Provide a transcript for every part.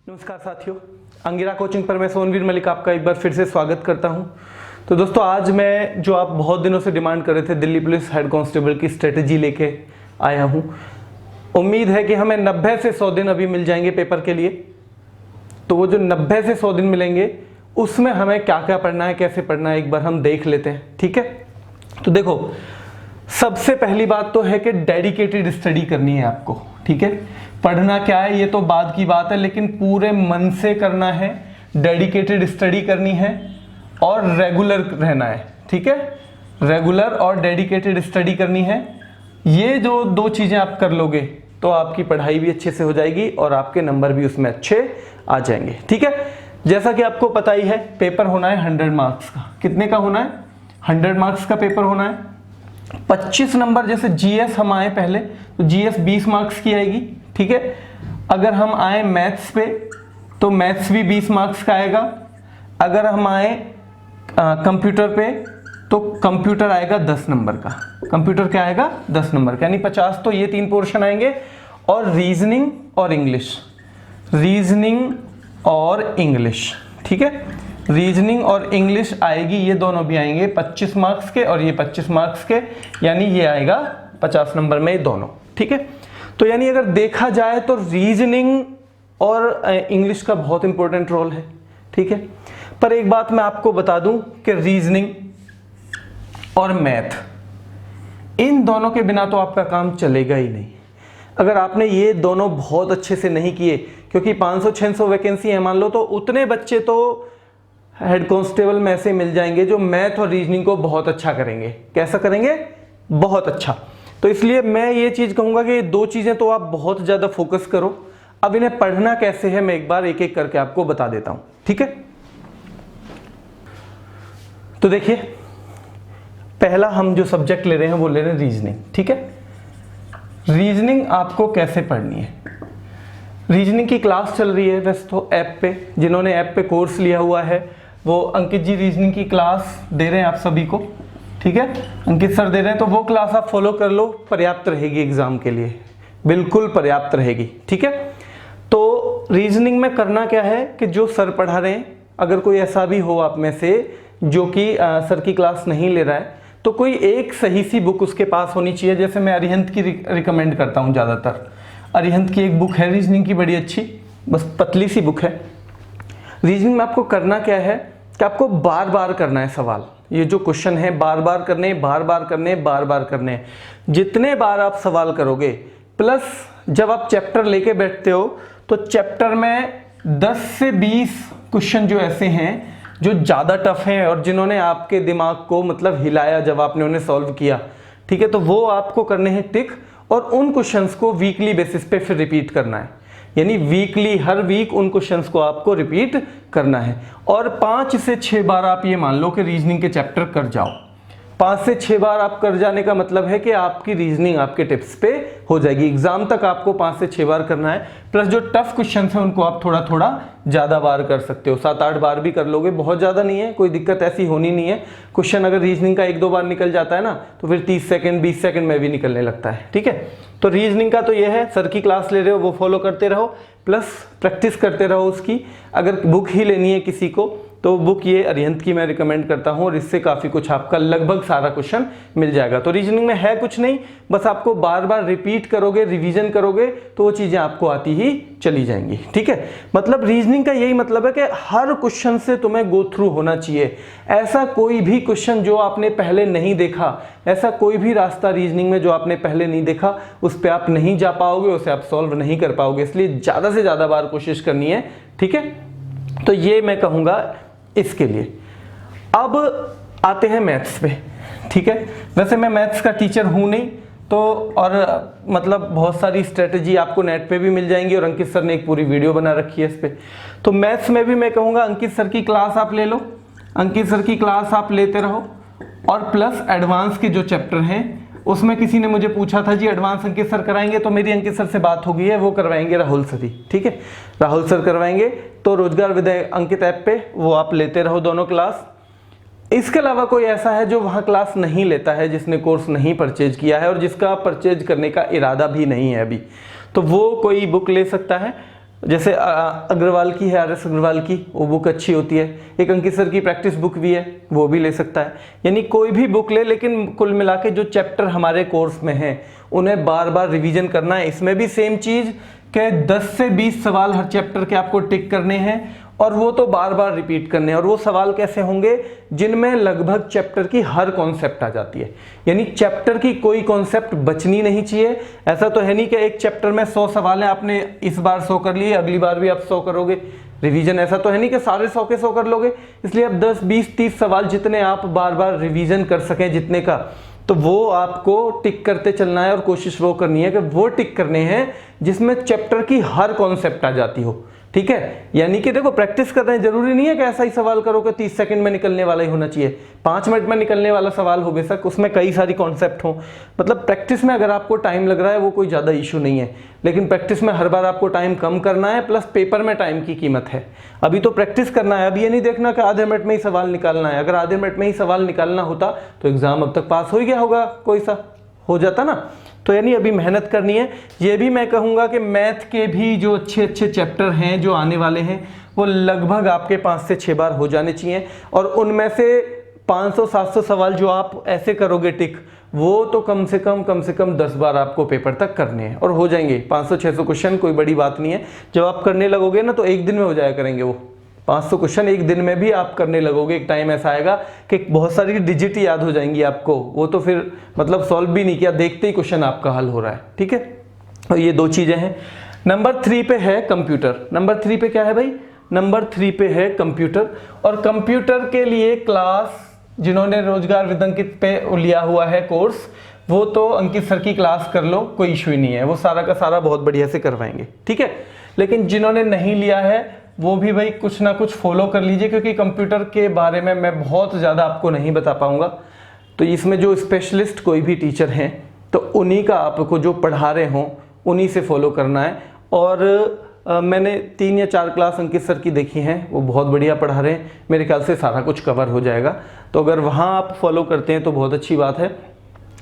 नमस्कार साथियों, अंगिरा कोचिंग पर मैं सोनवीर मलिक आपका एक बार फिर से स्वागत करता हूं। तो दोस्तों, आज मैं जो आप बहुत दिनों से डिमांड कर रहे थे दिल्ली पुलिस हेड कांस्टेबल की स्ट्रेटजी लेके आया हूं। उम्मीद है कि हमें 90 से 100 दिन अभी मिल जाएंगे पेपर के लिए। तो वो जो 90 से 100 दिन मिलेंगे उसमें हमें क्या क्या पढ़ना है, कैसे पढ़ना है, एक बार हम देख लेते हैं। ठीक है, तो देखो, सबसे पहली बात तो है कि डेडिकेटेड स्टडी करनी है आपको। ठीक है, पढ़ना क्या है ये तो बाद की बात है, लेकिन पूरे मन से करना है, डेडिकेटेड स्टडी करनी है और रेगुलर रहना है। ठीक है, रेगुलर और डेडिकेटेड स्टडी करनी है। ये जो दो चीजें आप कर लोगे तो आपकी पढ़ाई भी अच्छे से हो जाएगी और आपके नंबर भी उसमें अच्छे आ जाएंगे। ठीक है, जैसा कि आपको पता ही है, पेपर होना है 100 मार्क्स का। कितने का होना है? 100 मार्क्स का पेपर होना है। 25 नंबर, जैसे जीएस हम आए पहले तो जीएस 20 मार्क्स की आएगी। ठीक है, अगर हम आए मैथ्स पे तो मैथ्स भी 20 मार्क्स का आएगा। अगर हम आए कंप्यूटर पे तो कंप्यूटर आएगा 10 नंबर का। कंप्यूटर क्या आएगा? 10 नंबर का, यानी 50। तो ये 3 पोर्शन आएंगे। और रीजनिंग और इंग्लिश, रीजनिंग और इंग्लिश। ठीक है, रीजनिंग और इंग्लिश आएगी, ये दोनों भी आएंगे 25 मार्क्स के और ये 25 मार्क्स के, यानी ये आएगा 50 नंबर में दोनों। ठीक है, तो यानी अगर देखा जाए तो रीजनिंग और इंग्लिश का बहुत इंपॉर्टेंट रोल है। ठीक है, पर एक बात मैं आपको बता दूं कि रीजनिंग और मैथ, इन दोनों के बिना तो आपका काम चलेगा ही नहीं। अगर आपने ये दोनों बहुत अच्छे से नहीं किए, क्योंकि 500-600 वैकेंसी है मान लो, तो उतने बच्चे तो हेड कांस्टेबल में ऐसे मिल जाएंगे जो मैथ और रीजनिंग को बहुत अच्छा करेंगे। कैसा करेंगे? बहुत अच्छा। तो इसलिए मैं ये चीज कहूंगा कि ये दो चीजें तो आप बहुत ज्यादा फोकस करो। अब इन्हें पढ़ना कैसे है मैं एक बार एक एक करके आपको बता देता हूं। ठीक है, तो देखिए, पहला हम जो सब्जेक्ट ले रहे हैं वो ले रहे हैं रीजनिंग। ठीक है, रीजनिंग आपको कैसे पढ़नी है? रीजनिंग की क्लास चल रही है वैसे तो ऐप पे, जिन्होंने ऐप पे कोर्स लिया हुआ है वो अंकित जी रीजनिंग की क्लास दे रहे हैं आप सभी को। ठीक है, अंकित सर दे रहे हैं, तो वो क्लास आप फॉलो कर लो, पर्याप्त रहेगी एग्जाम के लिए, बिल्कुल पर्याप्त रहेगी। ठीक है, तो रीजनिंग में करना क्या है कि जो सर पढ़ा रहे हैं, अगर कोई ऐसा भी हो आप में से जो कि सर की क्लास नहीं ले रहा है, तो कोई एक सही सी बुक उसके पास होनी चाहिए। जैसे मैं अरिहंत की रिकमेंड करता हूँ ज़्यादातर। अरिहंत की एक बुक है रीजनिंग की, बड़ी अच्छी, बस पतली सी बुक है। रीजनिंग में आपको करना क्या है कि आपको बार बार करना है सवाल। ये जो क्वेश्चन है बार बार करने, बार बार करने, बार बार करने। जितने बार आप सवाल करोगे, प्लस जब आप चैप्टर लेके बैठते हो तो चैप्टर में 10 से 20 क्वेश्चन जो ऐसे हैं जो ज़्यादा टफ हैं और जिन्होंने आपके दिमाग को मतलब हिलाया जब आपने उन्हें सॉल्व किया। ठीक है, तो वो आपको करने हैं टिक, और उन क्वेश्चंस को वीकली बेसिस पे फिर रिपीट करना है। यानी वीकली, हर वीक उन क्वेश्चंस को आपको रिपीट करना है। और 5 से 6 बार आप ये मान लो कि रीजनिंग के चैप्टर कर जाओ। 5 से 6 बार आप कर जाने का मतलब है कि आपकी रीजनिंग आपके टिप्स पे हो जाएगी। एग्जाम तक आपको 5 से 6 बार करना है, प्लस जो टफ क्वेश्चन हैं उनको आप थोड़ा थोड़ा ज़्यादा बार कर सकते हो। 7-8 बार भी कर लोगे, बहुत ज़्यादा नहीं है, कोई दिक्कत ऐसी होनी नहीं है। क्वेश्चन अगर रीजनिंग का 1-2 बार निकल जाता है ना, तो फिर 30 सेकंड 20 सेकंड में भी निकलने लगता है। ठीक है, तो रीजनिंग का तो ये है, सर की क्लास ले रहे हो वो फॉलो करते रहो, प्लस प्रैक्टिस करते रहो उसकी। अगर बुक ही लेनी है किसी को तो बुक ये अरिहंत की मैं रिकमेंड करता हूँ, और इससे काफ़ी कुछ आपका लगभग सारा क्वेश्चन मिल जाएगा। तो रीजनिंग में है कुछ नहीं, बस आपको बार बार रिपीट करोगे, रिवीजन करोगे तो वो चीज़ें आपको आती ही चली जाएंगी। ठीक है, मतलब रीजनिंग का यही मतलब है कि हर क्वेश्चन से तुम्हें गो थ्रू होना चाहिए। ऐसा कोई भी क्वेश्चन जो आपने पहले नहीं देखा, ऐसा कोई भी रास्ता रीजनिंग में जो आपने पहले नहीं देखा, उस पर आप नहीं जा पाओगे, उसे आप सॉल्व नहीं कर पाओगे। इसलिए ज़्यादा से ज़्यादा बार कोशिश करनी है। ठीक है, तो ये मैं कहूँगा इसके लिए। अब आते हैं मैथ्स पे। ठीक है, वैसे मैं मैथ्स का टीचर हूँ नहीं, तो और मतलब बहुत सारी स्ट्रेटजी आपको नेट पे भी मिल जाएंगी, और अंकित सर ने एक पूरी वीडियो बना रखी है इस पे। तो मैथ्स में भी मैं कहूँगा अंकित सर की क्लास आप ले लो, अंकित सर की क्लास आप लेते रहो, और प्लस एडवांस के जो चैप्टर हैं उसमें किसी ने मुझे पूछा था जी एडवांस अंकित सर कराएंगे, तो मेरी अंकित सर से बात हो गई है, वो करवाएंगे राहुल सर ही। ठीक है, राहुल सर करवाएंगे। तो रोजगार विद्या अंकित ऐप पे वो आप लेते रहो दोनों क्लास। इसके अलावा कोई ऐसा है जो वहाँ क्लास नहीं लेता है, जिसने कोर्स नहीं परचेज किया है और जिसका परचेज करने का इरादा भी नहीं है अभी, तो वो कोई बुक ले सकता है। जैसे अग्रवाल की है, RS अग्रवाल की, वो बुक अच्छी होती है। एक अंकित सर की प्रैक्टिस बुक भी है, वो भी ले सकता है। यानी कोई भी बुक ले, लेकिन कुल मिला के जो चैप्टर हमारे कोर्स में हैं उन्हें बार बार रिवीजन करना है। इसमें भी सेम चीज़ के 10 से 20 सवाल हर चैप्टर के आपको टिक करने हैं, और वो तो बार बार रिपीट करने हैं। और वो सवाल कैसे होंगे, जिनमें लगभग चैप्टर की हर कॉन्सेप्ट आ जाती है, यानी चैप्टर की कोई कॉन्सेप्ट बचनी नहीं चाहिए। ऐसा तो है नहीं कि एक चैप्टर में 100 सवाल हैं, आपने इस बार 100 कर लिए, अगली बार भी आप 100 करोगे रिवीजन। ऐसा तो है नहीं कि सारे 100 के 100 कर लोगे। इसलिए आप 10, 20, 30 सवाल जितने आप बार बार रिवीजन कर सकें जितने का, तो वो आपको टिक करते चलना है। और कोशिश वो करनी है कि वो टिक करने हैं जिसमें चैप्टर की हर कॉन्सेप्ट आ जाती हो। ठीक है, यानी कि देखो प्रैक्टिस कर रहे हैं, जरूरी नहीं है कि ऐसा ही सवाल करो कि 30 सेकंड में निकलने वाला ही होना चाहिए। 5 मिनट में निकलने वाला सवाल हो बेशक, उसमें कई सारी कॉन्सेप्ट हो। मतलब प्रैक्टिस में अगर आपको टाइम लग रहा है वो कोई ज़्यादा इशू नहीं है, लेकिन प्रैक्टिस में हर बार आपको टाइम कम करना है, प्लस पेपर में टाइम की कीमत है। अभी तो प्रैक्टिस करना है, अभी ये नहीं देखना कि आधे मिनट में ही सवाल निकालना है। अगर आधे मिनट में ही सवाल निकालना होता तो एग्जाम अब तक पास हो ही गया होगा, कोई सा हो जाता ना। तो यानी अभी मेहनत करनी है। ये भी मैं कहूँगा कि मैथ के भी जो अच्छे अच्छे चैप्टर हैं जो आने वाले हैं, वो लगभग आपके 5 से 6 बार हो जाने चाहिए। और उनमें से 500-700 सवाल जो आप ऐसे करोगे टिक, वो तो कम से कम 10 बार आपको पेपर तक करने हैं, और हो जाएंगे 500-600 क्वेश्चन, कोई बड़ी बात नहीं है। जब आप करने लगोगे ना तो एक दिन में हो जाया करेंगे वो 500 क्वेश्चन, एक दिन में भी आप करने लगोगे। एक टाइम ऐसा आएगा कि बहुत सारी डिजिट याद हो जाएंगी आपको, वो तो फिर मतलब सॉल्व भी नहीं किया, देखते ही क्वेश्चन आपका हल हो रहा है। ठीक है, तो ये 2 चीजें हैं। नंबर 3 पे है कंप्यूटर। नंबर 3 पे क्या है भाई, नंबर 3 पे है कंप्यूटर। और कंप्यूटर के लिए क्लास, जिन्होंने रोजगार विद अंकित पे लिया हुआ है कोर्स, वो तो अंकित सर की क्लास कर लो, कोई इशू ही नहीं है, वो सारा का सारा बहुत बढ़िया से करवाएंगे। ठीक है, लेकिन जिन्होंने नहीं लिया है वो भी भाई कुछ ना कुछ फॉलो कर लीजिए, क्योंकि कंप्यूटर के बारे में मैं बहुत ज़्यादा आपको नहीं बता पाऊंगा। तो इसमें जो स्पेशलिस्ट कोई भी टीचर हैं तो उन्हीं का आपको जो पढ़ा रहे हों उन्हीं से फॉलो करना है। और मैंने 3 या 4 क्लास अंकित सर की देखी हैं, वो बहुत बढ़िया पढ़ा रहे हैं, मेरे ख्याल से सारा कुछ कवर हो जाएगा। तो अगर वहाँ आप फॉलो करते हैं तो बहुत अच्छी बात है,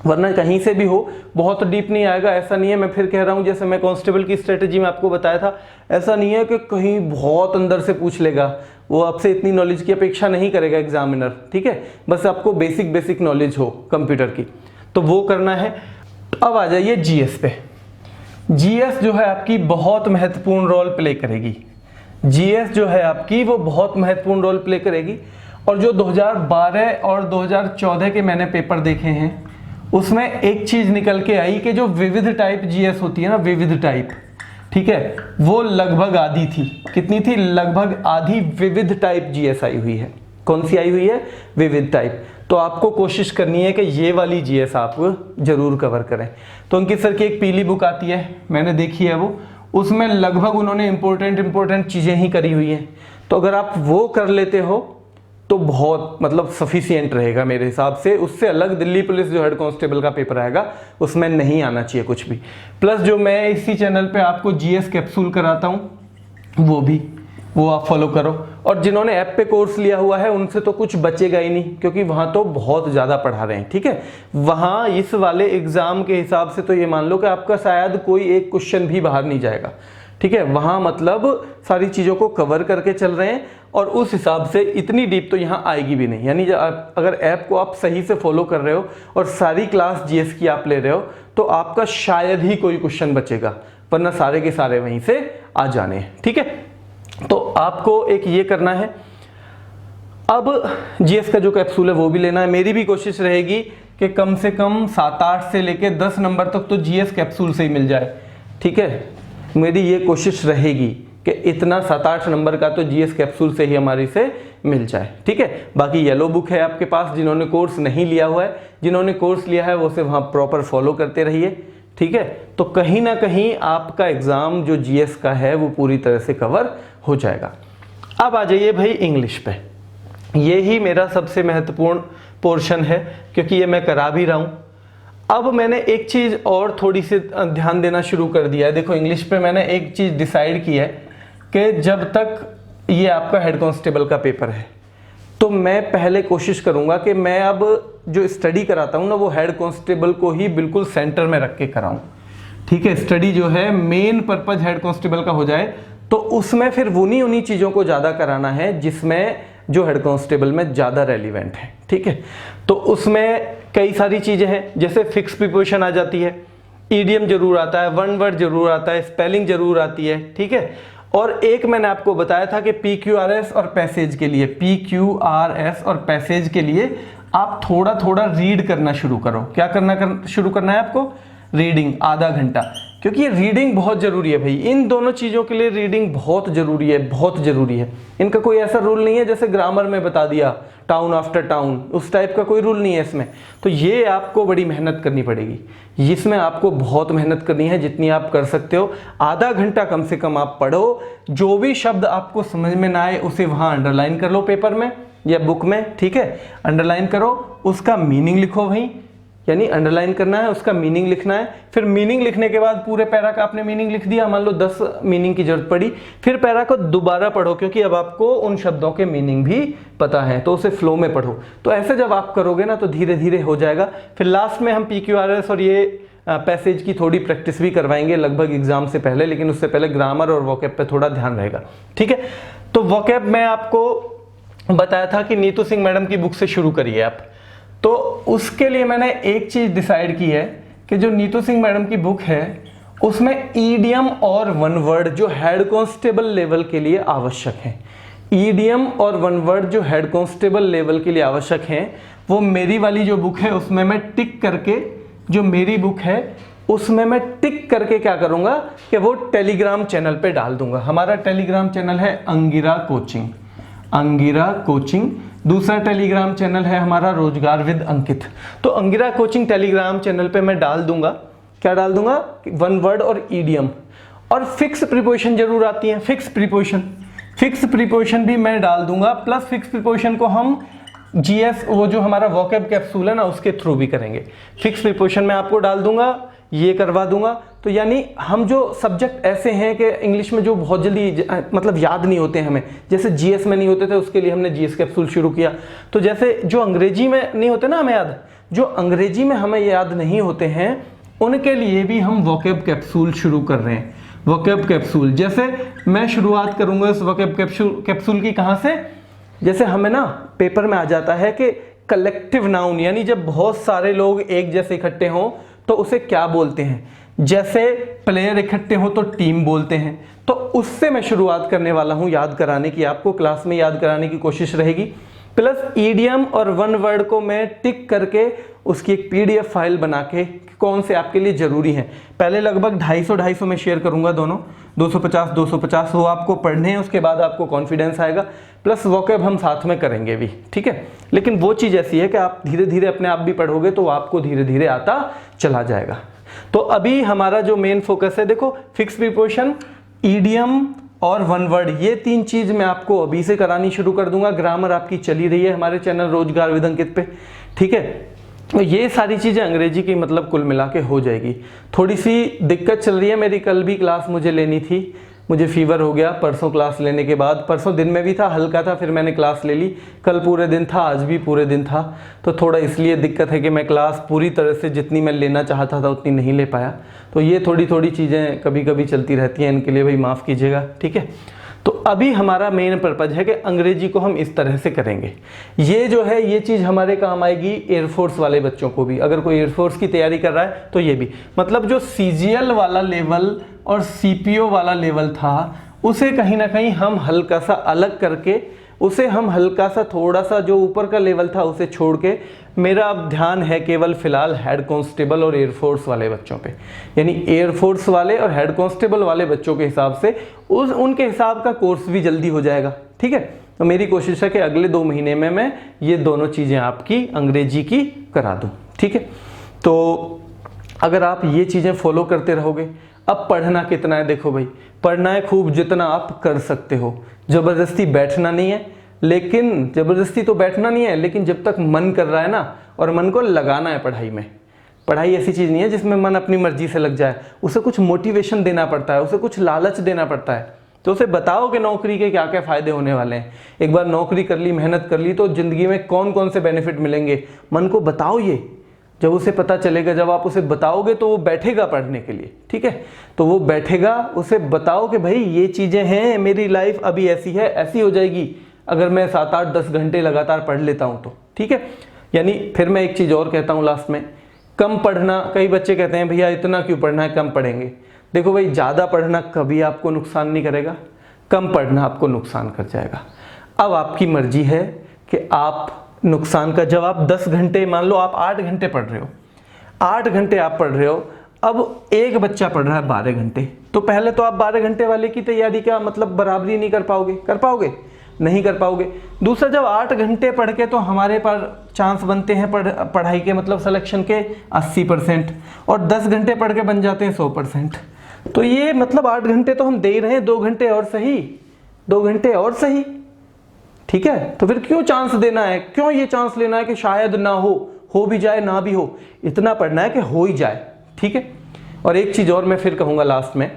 वरना कहीं से भी हो बहुत डीप नहीं आएगा। ऐसा नहीं है, मैं फिर कह रहा हूँ, जैसे मैं कांस्टेबल की स्ट्रेटजी में आपको बताया था, ऐसा नहीं है कि कहीं बहुत अंदर से पूछ लेगा, वो आपसे इतनी नॉलेज की अपेक्षा नहीं करेगा एग्जामिनर। ठीक है, बस आपको बेसिक नॉलेज हो कंप्यूटर की, तो वो करना है। अब आ जाइए जीएस पे। जीएस जो है आपकी बहुत महत्वपूर्ण रोल प्ले करेगी। जीएस जो है आपकी वो बहुत महत्वपूर्ण रोल प्ले करेगी। और जो 2012 और 2014 के मैंने पेपर देखे हैं, उसमें एक चीज निकल के आई कि जो विविध टाइप जीएस होती है ना, विविध टाइप, ठीक है, वो लगभग आधी थी। कितनी थी? लगभग आधी विविध टाइप जीएस आई हुई है। कौन सी आई हुई है? विविध टाइप। तो आपको कोशिश करनी है कि ये वाली जीएस आप जरूर कवर करें। तो अंकित सर की एक पीली बुक आती है, मैंने देखी है वो, उसमें लगभग उन्होंने इंपॉर्टेंट चीजें ही करी हुई हैं। तो अगर आप वो कर लेते हो तो बहुत मतलब सफिशिएंट रहेगा मेरे हिसाब से। उससे अलग दिल्ली पुलिस जो हेड कांस्टेबल का पेपर आएगा उसमें नहीं आना चाहिए कुछ भी। प्लस जो मैं इसी चैनल पे आपको जीएस कैप्सूल कराता हूँ वो आप फॉलो करो। और जिन्होंने ऐप पे कोर्स लिया हुआ है उनसे तो कुछ बचेगा ही नहीं, क्योंकि वहाँ तो बहुत ज़्यादा पढ़ा रहे हैं। ठीक है, वहाँ इस वाले एग्ज़ाम के हिसाब से तो ये मान लो कि आपका शायद कोई एक क्वेश्चन भी बाहर नहीं जाएगा। ठीक है, वहाँ मतलब सारी चीज़ों को कवर करके चल रहे हैं, और उस हिसाब से इतनी डीप तो यहाँ आएगी भी नहीं। यानी अगर ऐप को आप सही से फॉलो कर रहे हो और सारी क्लास जीएस की आप ले रहे हो तो आपका शायद ही कोई क्वेश्चन बचेगा, वरना सारे के सारे वहीं से आ जाने हैं। ठीक है, तो आपको एक ये करना है। अब जीएस का जो कैप्सूल है वो भी लेना है। मेरी भी कोशिश रहेगी कि कम से कम 7-8 से लेके 10 नंबर तक तो जीएस कैप्सूल से ही मिल जाए। ठीक है, मेरी ये कोशिश रहेगी कि इतना 7-8 नंबर का तो जीएस कैप्सूल से ही हमारी से मिल जाए। ठीक है, बाकी येलो बुक है आपके पास, जिन्होंने कोर्स नहीं लिया हुआ है, जिन्होंने कोर्स लिया है वो से वहाँ प्रॉपर फॉलो करते रहिए। ठीक है, तो कहीं ना कहीं आपका एग्ज़ाम जो जीएस का है वो पूरी तरह से कवर हो जाएगा। अब आ जाइए भाई इंग्लिश पे। ये ही मेरा सबसे महत्वपूर्ण पोर्शन है, क्योंकि ये मैं करा भी रहा हूँ। अब मैंने एक चीज़ और थोड़ी सी ध्यान देना शुरू कर दिया है। देखो इंग्लिश पे मैंने एक चीज़ डिसाइड की है कि जब तक ये आपका हेड कांस्टेबल का पेपर है तो मैं पहले कोशिश करूँगा कि मैं अब जो स्टडी कराता हूँ ना वो हेड कांस्टेबल को ही बिल्कुल सेंटर में रख के कराऊँ। ठीक है, स्टडी जो है मेन पर्पज हेड कांस्टेबल का हो जाए, तो उसमें फिर उन्हीं चीज़ों को ज़्यादा कराना है जिसमें जो हेड कांस्टेबल में ज़्यादा रेलिवेंट है, ठीक है। तो उसमें कई सारी चीज़ें हैं, जैसे फिक्स प्रीपोजिशन आ जाती है, ईडियम जरूर आता है, वन वर्ड जरूर आता है, स्पेलिंग जरूर आती है, ठीक है। और एक मैंने आपको बताया था कि PQRS और पैसेज के लिए, PQRS और पैसेज के लिए आप थोड़ा थोड़ा रीड करना शुरू करो। क्या शुरू करना है आपको? रीडिंग, आधा घंटा, क्योंकि ये रीडिंग बहुत ज़रूरी है भाई। इन दोनों चीज़ों के लिए रीडिंग बहुत ज़रूरी है, बहुत ज़रूरी है। इनका कोई ऐसा रूल नहीं है जैसे ग्रामर में बता दिया टाउन आफ्टर टाउन, उस टाइप का कोई रूल नहीं है इसमें। तो ये आपको बड़ी मेहनत करनी पड़ेगी, इसमें आपको बहुत मेहनत करनी है, जितनी आप कर सकते हो। आधा घंटा कम से कम आप पढ़ो, जो भी शब्द आपको समझ में ना आए उसे वहाँ अंडरलाइन कर लो पेपर में या बुक में, ठीक है। अंडरलाइन करो, उसका मीनिंग लिखो वहीं, यानी अंडरलाइन करना है, उसका मीनिंग लिखना है। फिर मीनिंग लिखने के बाद पूरे पैरा का आपने मीनिंग लिख दिया, मान लो 10 मीनिंग की जरूरत पड़ी, फिर पैरा को दोबारा पढ़ो, क्योंकि अब आपको उन शब्दों के मीनिंग भी पता है, तो उसे फ्लो में पढ़ो। तो ऐसे जब आप करोगे ना तो धीरे धीरे हो जाएगा। फिर लास्ट में हम PQRS और ये पैसेज की थोड़ी प्रैक्टिस भी करवाएंगे लगभग एग्जाम से पहले, लेकिन उससे पहले ग्रामर और वोकैब पे थोड़ा ध्यान रहेगा, ठीक है। तो वोकैब मैं आपको बताया था कि नीतू सिंह मैडम की बुक से शुरू करिए आप। तो उसके लिए मैंने एक चीज डिसाइड की है कि जो नीतू सिंह मैडम की बुक है उसमें ईडियम और वन वर्ड जो हेड कांस्टेबल लेवल के लिए आवश्यक है, ईडियम और वन वर्ड जो हेड कांस्टेबल लेवल के लिए आवश्यक हैं, वो मेरी वाली जो बुक है उसमें मैं टिक करके, जो मेरी बुक है उसमें मैं टिक करके क्या करूंगा कि वो टेलीग्राम चैनल पे डाल दूंगा। हमारा टेलीग्राम चैनल है अंगिरा कोचिंग, अंगिरा कोचिंग। दूसरा टेलीग्राम चैनल है हमारा रोजगार विद अंकित। तो अंगिरा कोचिंग टेलीग्राम चैनल पे मैं डाल दूंगा, क्या डाल दूंगा? वन वर्ड और ईडियम और फिक्स प्रीपोजिशन जरूर आती है, फिक्स प्रीपोजिशन भी मैं डाल दूंगा। प्लस फिक्स प्रीपोजिशन को हम GS, वो जो हमारा वोकैब कैप्सूल है ना, उसके थ्रू भी करेंगे। फिक्स प्रीपोजिशन में आपको डाल दूंगा, ये करवा दूंगा। तो यानी हम जो सब्जेक्ट ऐसे हैं कि इंग्लिश में जो बहुत जल्दी मतलब याद नहीं होते हमें, जैसे GS में नहीं होते थे, उसके लिए हमने GS कैप्सूल शुरू किया। तो जैसे जो अंग्रेजी में नहीं होते ना हमें याद, जो अंग्रेजी में हमें याद नहीं होते हैं उनके लिए भी हम वोकैब कैप्सूल शुरू कर रहे हैं। वोकैब कैप्सूल जैसे मैं शुरुआत करूंगा इस वोकैब कैप्सूल की, कहाँ से? जैसे हमें ना पेपर में आ जाता है कि कलेक्टिव नाउन, यानी जब बहुत सारे लोग एक जैसे इकट्ठे हों तो उसे क्या बोलते हैं। जैसे प्लेयर इकट्ठे हो तो टीम बोलते हैं। तो उससे मैं शुरुआत करने वाला हूं याद कराने की, आपको क्लास में याद कराने की कोशिश रहेगी। प्लस ईडियम और वन वर्ड को मैं टिक करके उसकी एक PDF फाइल बना के कौन से आपके लिए जरूरी हैं, पहले लगभग 250 में शेयर करूंगा दोनों, 250 वो आपको पढ़ने हैं, उसके बाद आपको कॉन्फिडेंस आएगा। प्लस वोकैब हम साथ में करेंगे भी, ठीक है। लेकिन वो चीज़ ऐसी है कि आप धीरे धीरे अपने आप भी पढ़ोगे तो आपको धीरे धीरे आता चला जाएगा। तो अभी हमारा जो मेन फोकस है, देखो फिक्स प्रीपोजिशन, ईडियम और वन वर्ड, ये 3 चीज मैं आपको अभी से करानी शुरू कर दूंगा। ग्रामर आपकी चली रही है हमारे चैनल रोजगार विद अंकित पे, ठीक है। तो ये सारी चीजें अंग्रेजी की मतलब कुल मिला के हो जाएगी। थोड़ी सी दिक्कत चल रही है मेरी, कल भी क्लास मुझे लेनी थी, मुझे फीवर हो गया परसों क्लास लेने के बाद। परसों दिन में भी था, हल्का था, फिर मैंने क्लास ले ली। कल पूरे दिन था, आज भी पूरे दिन था, तो थोड़ा इसलिए दिक्कत है कि मैं क्लास पूरी तरह से जितनी मैं लेना चाहता था उतनी नहीं ले पाया। तो ये थोड़ी चीज़ें कभी कभी चलती रहती हैं, इनके लिए भाई माफ़ कीजिएगा, ठीक है। तो अभी हमारा मेन पर्पज है कि अंग्रेजी को हम इस तरह से करेंगे। ये जो है ये चीज़ हमारे काम आएगी एयरफोर्स वाले बच्चों को भी, अगर कोई एयरफोर्स की तैयारी कर रहा है तो ये भी, मतलब जो CGL वाला लेवल और CPO वाला लेवल था उसे कहीं ना कहीं हम हल्का सा अलग करके, उसे हम हल्का सा थोड़ा सा जो ऊपर का लेवल था उसे छोड़ के, मेरा अब ध्यान है केवल फिलहाल हेड कांस्टेबल और एयरफोर्स वाले बच्चों पे। यानी एयरफोर्स वाले और हेड कांस्टेबल वाले बच्चों के हिसाब से उनके हिसाब का कोर्स भी जल्दी हो जाएगा, ठीक है। तो मेरी कोशिश है कि अगले 2 महीने में मैं ये दोनों चीज़ें आपकी अंग्रेजी की करा दूँ, ठीक है। तो अगर आप ये चीज़ें फॉलो करते रहोगे, अब पढ़ना कितना है, देखो भाई पढ़ना है खूब जितना आप कर सकते हो, ज़बरदस्ती बैठना नहीं है। लेकिन ज़बरदस्ती तो बैठना नहीं है, लेकिन जब तक मन कर रहा है ना, और मन को लगाना है पढ़ाई में। पढ़ाई ऐसी चीज़ नहीं है जिसमें मन अपनी मर्जी से लग जाए, उसे कुछ मोटिवेशन देना पड़ता है, उसे कुछ लालच देना पड़ता है। तो उसे बताओ कि नौकरी के क्या क्या फ़ायदे होने वाले हैं। एक बार नौकरी कर ली, मेहनत कर ली, तो ज़िंदगी में कौन कौन से बेनिफिट मिलेंगे, मन को बताओ ये। जब उसे पता चलेगा, जब आप उसे बताओगे तो वो बैठेगा पढ़ने के लिए, ठीक है। तो वो बैठेगा, उसे बताओ कि भाई ये चीज़ें हैं, मेरी लाइफ अभी ऐसी है, ऐसी हो जाएगी अगर मैं 7, 8, 10 घंटे लगातार पढ़ लेता हूँ तो, ठीक है। यानी फिर मैं एक चीज़ और कहता हूँ लास्ट में, कम पढ़ना। कई बच्चे कहते हैं भैया इतना क्यों पढ़ना है, कम पढ़ेंगे। देखो भाई, ज़्यादा पढ़ना कभी आपको नुकसान नहीं करेगा, कम पढ़ना आपको नुकसान कर जाएगा। अब आपकी मर्जी है कि आप नुकसान का, जब आप 10 घंटे, मान लो आप 8 घंटे पढ़ रहे हो, 8 घंटे आप पढ़ रहे हो, अब एक बच्चा पढ़ रहा है 12 घंटे, तो पहले तो आप 12 घंटे वाले की तैयारी का मतलब बराबरी नहीं कर पाओगे, कर पाओगे? नहीं कर पाओगे। दूसरा, जब 8 घंटे पढ़ के तो हमारे पास चांस बनते हैं पढ़ाई के मतलब सिलेक्शन के 80%, और 10 घंटे पढ़ के बन जाते हैं 100%। तो ये मतलब 8 घंटे तो हम दे ही रहे हैं, 2 घंटे और सही, 2 घंटे और सही, ठीक है। तो फिर क्यों चांस देना है, क्यों ये चांस लेना है कि शायद ना हो भी जाए ना भी हो। इतना पढ़ना है कि हो ही जाए, ठीक है। और एक चीज़ और मैं फिर कहूँगा लास्ट में,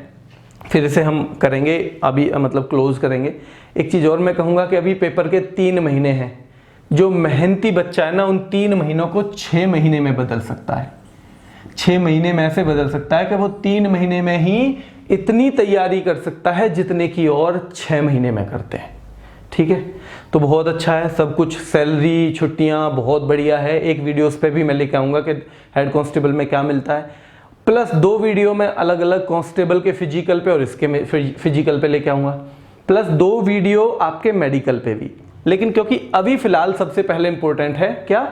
फिर इसे हम करेंगे अभी मतलब क्लोज करेंगे। एक चीज़ और मैं कहूँगा कि अभी पेपर के 3 महीने हैं, जो मेहनती बच्चा है ना, उन 3 महीनों को 6 महीने में बदल सकता है। 6 महीने में ऐसे बदल सकता है कि वो 3 महीने में ही इतनी तैयारी कर सकता है जितने की और 6 महीने में करते हैं, ठीक है। तो बहुत अच्छा है सब कुछ, सैलरी, छुट्टियां बहुत बढ़िया है। एक वीडियो उस पर भी मैं लेके आऊँगा कि हेड कांस्टेबल में क्या मिलता है, प्लस 2 वीडियो में अलग अलग कांस्टेबल के फिजिकल पे और इसके फिजिकल पे लेके आऊँगा, प्लस 2 वीडियो आपके मेडिकल पे भी। लेकिन क्योंकि अभी फ़िलहाल सबसे पहले इंपॉर्टेंट है क्या,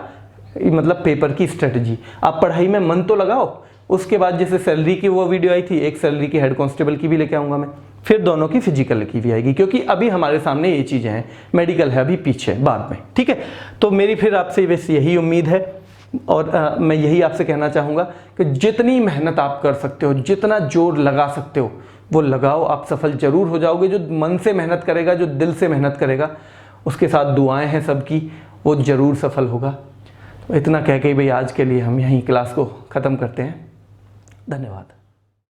मतलब पेपर की स्ट्रेटजी। आप पढ़ाई में मन तो लगाओ, उसके बाद जैसे सैलरी की वो वीडियो आई थी, एक सैलरी की हेड कांस्टेबल की भी लेके आऊँगा मैं, फिर दोनों की फिजिकल की भी आएगी, क्योंकि अभी हमारे सामने ये चीज़ें हैं, मेडिकल है अभी पीछे बाद में, ठीक है। तो मेरी फिर आपसे बस यही उम्मीद है, और मैं यही आपसे कहना चाहूँगा कि जितनी मेहनत आप कर सकते हो, जितना जोर लगा सकते हो वो लगाओ, आप सफल जरूर हो जाओगे। जो मन से मेहनत करेगा, जो दिल से मेहनत करेगा, उसके साथ दुआएं हैं सबकी, वो ज़रूर सफल होगा। तो इतना कह के भाई आज के लिए हम यहीं क्लास को ख़त्म करते हैं। धन्यवाद।